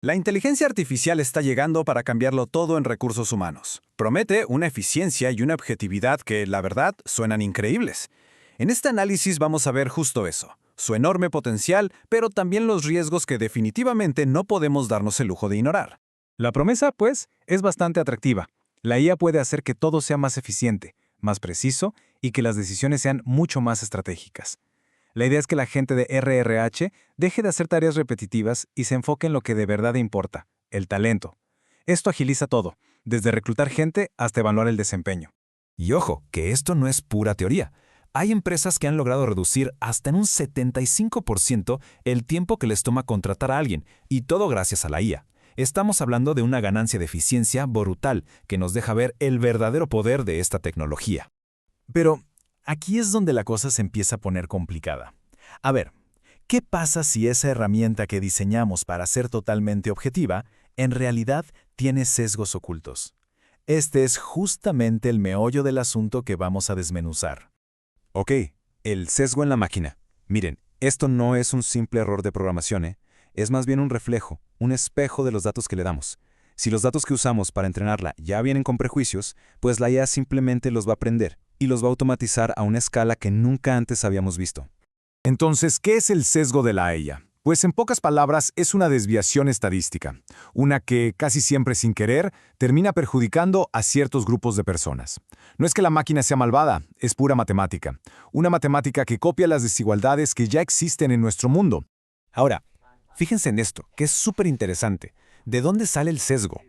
La inteligencia artificial está llegando para cambiarlo todo en recursos humanos. Promete una eficiencia y una objetividad que, la verdad, suenan increíbles. En este análisis vamos a ver justo eso, su enorme potencial, pero también los riesgos que definitivamente no podemos darnos el lujo de ignorar. La promesa, pues, es bastante atractiva. La IA puede hacer que todo sea más eficiente, más preciso y que las decisiones sean mucho más estratégicas. La idea es que la gente de RRH deje de hacer tareas repetitivas y se enfoque en lo que de verdad importa, el talento. Esto agiliza todo, desde reclutar gente hasta evaluar el desempeño. Y ojo, que esto no es pura teoría. Hay empresas que han logrado reducir hasta en un 75% el tiempo que les toma contratar a alguien, y todo gracias a la IA. Estamos hablando de una ganancia de eficiencia brutal que nos deja ver el verdadero poder de esta tecnología. Pero aquí es donde la cosa se empieza a poner complicada. A ver, ¿qué pasa si esa herramienta que diseñamos para ser totalmente objetiva, en realidad tiene sesgos ocultos? Este es justamente el meollo del asunto que vamos a desmenuzar. Ok, el sesgo en la máquina. Miren, esto no es un simple error de programación, ¿eh? Es más bien un reflejo, un espejo de los datos que le damos. Si los datos que usamos para entrenarla ya vienen con prejuicios, pues la IA simplemente los va a aprender y los va a automatizar a una escala que nunca antes habíamos visto. Entonces, ¿qué es el sesgo de la IA? Pues en pocas palabras es una desviación estadística, una que, casi siempre sin querer, termina perjudicando a ciertos grupos de personas. No es que la máquina sea malvada, es pura matemática. Una matemática que copia las desigualdades que ya existen en nuestro mundo. Ahora, fíjense en esto, que es súper interesante. ¿De dónde sale el sesgo?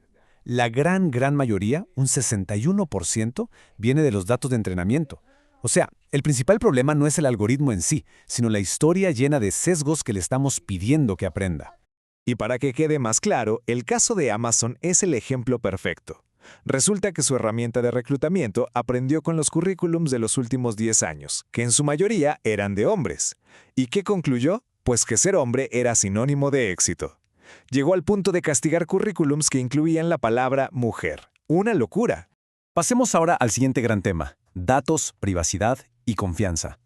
La gran mayoría, un 61%, viene de los datos de entrenamiento. O sea, el principal problema no es el algoritmo en sí, sino la historia llena de sesgos que le estamos pidiendo que aprenda. Y para que quede más claro, el caso de Amazon es el ejemplo perfecto. Resulta que su herramienta de reclutamiento aprendió con los currículums de los últimos 10 años, que en su mayoría eran de hombres. ¿Y qué concluyó? Pues que ser hombre era sinónimo de éxito. Llegó al punto de castigar currículums que incluían la palabra mujer. ¡Una locura! Pasemos ahora al siguiente gran tema: datos, privacidad y confianza.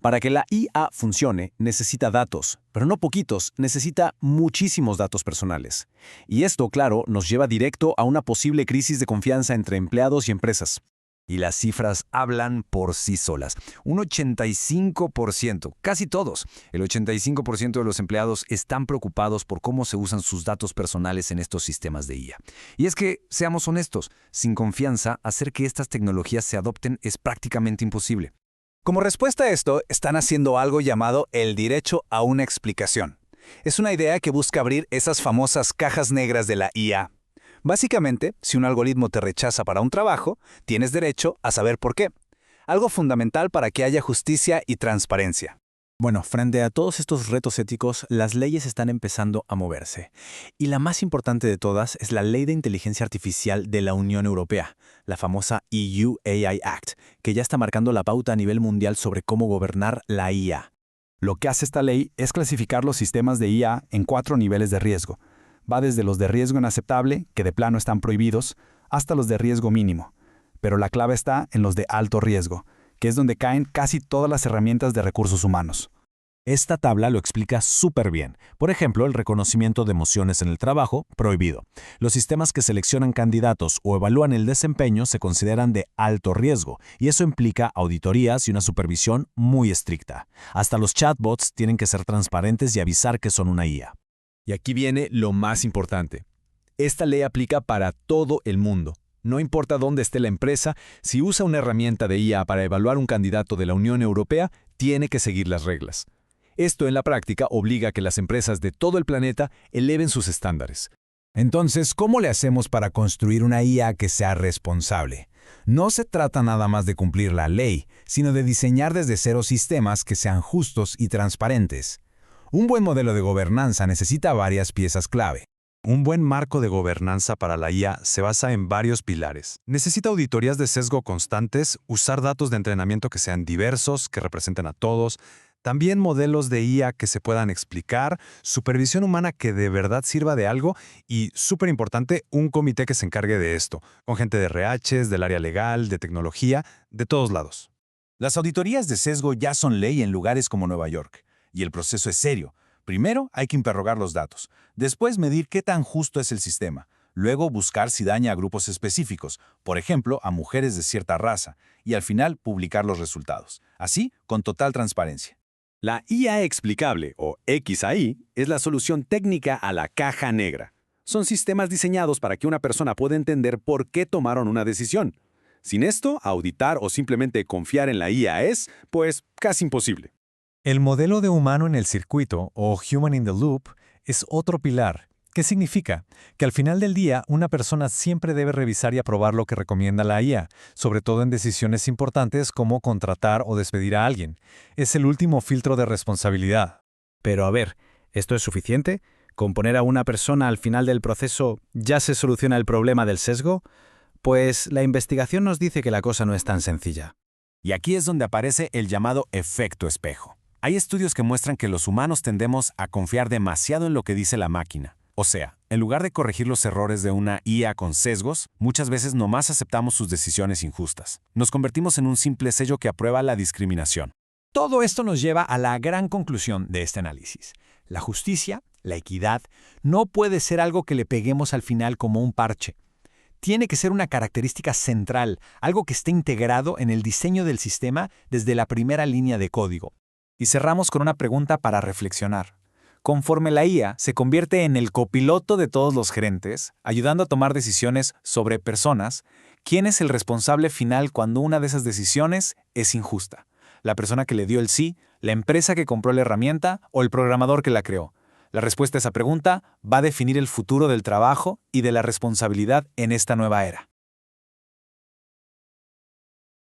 Para que la IA funcione, necesita datos, pero no poquitos, necesita muchísimos datos personales. Y esto, claro, nos lleva directo a una posible crisis de confianza entre empleados y empresas. Y las cifras hablan por sí solas. Un 85%, casi todos, el 85% de los empleados están preocupados por cómo se usan sus datos personales en estos sistemas de IA. Y es que, seamos honestos, sin confianza, hacer que estas tecnologías se adopten es prácticamente imposible. Como respuesta a esto, están haciendo algo llamado el derecho a una explicación. Es una idea que busca abrir esas famosas cajas negras de la IA. Básicamente, si un algoritmo te rechaza para un trabajo, tienes derecho a saber por qué. Algo fundamental para que haya justicia y transparencia. Bueno, frente a todos estos retos éticos, las leyes están empezando a moverse. Y la más importante de todas es la Ley de Inteligencia Artificial de la Unión Europea, la famosa EU AI Act, que ya está marcando la pauta a nivel mundial sobre cómo gobernar la IA. Lo que hace esta ley es clasificar los sistemas de IA en 4 niveles de riesgo. Va desde los de riesgo inaceptable, que de plano están prohibidos, hasta los de riesgo mínimo. Pero la clave está en los de alto riesgo, que es donde caen casi todas las herramientas de recursos humanos. Esta tabla lo explica súper bien. Por ejemplo, el reconocimiento de emociones en el trabajo, prohibido. Los sistemas que seleccionan candidatos o evalúan el desempeño se consideran de alto riesgo, y eso implica auditorías y una supervisión muy estricta. Hasta los chatbots tienen que ser transparentes y avisar que son una IA. Y aquí viene lo más importante. Esta ley aplica para todo el mundo. No importa dónde esté la empresa, si usa una herramienta de IA para evaluar un candidato de la Unión Europea, tiene que seguir las reglas. Esto en la práctica obliga a que las empresas de todo el planeta eleven sus estándares. Entonces, ¿cómo le hacemos para construir una IA que sea responsable? No se trata nada más de cumplir la ley, sino de diseñar desde cero sistemas que sean justos y transparentes. Un buen modelo de gobernanza necesita varias piezas clave. Un buen marco de gobernanza para la IA se basa en varios pilares. Necesita auditorías de sesgo constantes, usar datos de entrenamiento que sean diversos, que representen a todos, también modelos de IA que se puedan explicar, supervisión humana que de verdad sirva de algo y, súper importante, un comité que se encargue de esto, con gente de RHs, del área legal, de tecnología, de todos lados. Las auditorías de sesgo ya son ley en lugares como Nueva York, y el proceso es serio. Primero hay que interrogar los datos, después medir qué tan justo es el sistema, luego buscar si daña a grupos específicos, por ejemplo, a mujeres de cierta raza, y al final publicar los resultados, así con total transparencia. La IA explicable, o XAI, es la solución técnica a la caja negra. Son sistemas diseñados para que una persona pueda entender por qué tomaron una decisión. Sin esto, auditar o simplemente confiar en la IA es, pues, casi imposible. El modelo de humano en el circuito, o Human in the Loop, es otro pilar. ¿Qué significa? Que al final del día, una persona siempre debe revisar y aprobar lo que recomienda la IA, sobre todo en decisiones importantes como contratar o despedir a alguien. Es el último filtro de responsabilidad. Pero a ver, ¿esto es suficiente? ¿Con poner a una persona al final del proceso ya se soluciona el problema del sesgo? Pues la investigación nos dice que la cosa no es tan sencilla. Y aquí es donde aparece el llamado efecto espejo. Hay estudios que muestran que los humanos tendemos a confiar demasiado en lo que dice la máquina. O sea, en lugar de corregir los errores de una IA con sesgos, muchas veces nomás aceptamos sus decisiones injustas. Nos convertimos en un simple sello que aprueba la discriminación. Todo esto nos lleva a la gran conclusión de este análisis. La justicia, la equidad, no puede ser algo que le peguemos al final como un parche. Tiene que ser una característica central, algo que esté integrado en el diseño del sistema desde la primera línea de código. Y cerramos con una pregunta para reflexionar. Conforme la IA se convierte en el copiloto de todos los gerentes, ayudando a tomar decisiones sobre personas, ¿quién es el responsable final cuando una de esas decisiones es injusta? ¿La persona que le dio el sí, la empresa que compró la herramienta o el programador que la creó? La respuesta a esa pregunta va a definir el futuro del trabajo y de la responsabilidad en esta nueva era.